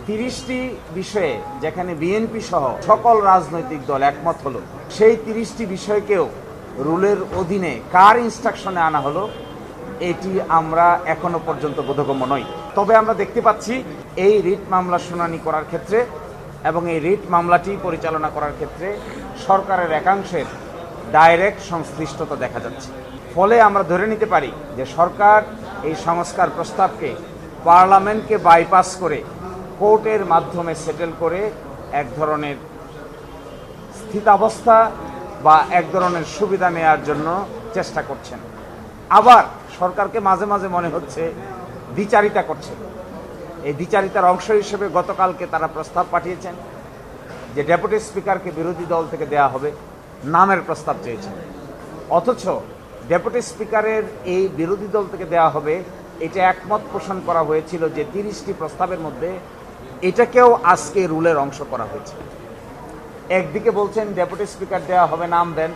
30টি বিষয়ে যেখানে বিএনপি সহ সকল রাজনৈতিক দল একমত হলো, সেই 30টি বিষয়কেও রুলের অধীনে কার ইনস্ট্রাকশনে আনা হলো এটি আমরা এখনো পর্যন্ত বোধগম্য নই। তবে আমরা দেখতে পাচ্ছি এই রিট মামলা শুনানি করার ক্ষেত্রে এবং এই রিট মামলাটি পরিচালনা করার ক্ষেত্রে সরকারের একাংশের ডাইরেক্ট সংশ্লিষ্টতা দেখা যাচ্ছে। ফলে আমরা ধরে নিতে পারি যে সরকার এই সংস্কার প্রস্তাবকে পার্লামেন্টকে বাইপাস করে কোর্টের মাধ্যমে সেটেল করে এক ধরনের স্থিতাবস্থা বা এক ধরনের সুবিধা নেয়ার জন্য চেষ্টা করছেন। আবার সরকারকে মাঝে মাঝে মনে হচ্ছে দ্বিচারিতা করছে। এই দ্বিচারিতার অংশ হিসেবে গতকালকে তারা প্রস্তাব পাঠিয়েছেন যে ডেপুটি স্পিকারকে বিরোধী দল থেকে দেয়া হবে, নামের প্রস্তাব চেয়েছেন। অথচ ডেপুটি স্পিকারের এই বিরোধী দল থেকে দেয়া হবে এটা একমত পোষণ করা হয়েছিল যে 30টি প্রস্তাবের মধ্যে এটাকেও আজকে রুলের অংশ করা হয়েছে। একদিকে বলছেন ডেপুটি স্পিকার দেওয়া হবে, নাম দেন,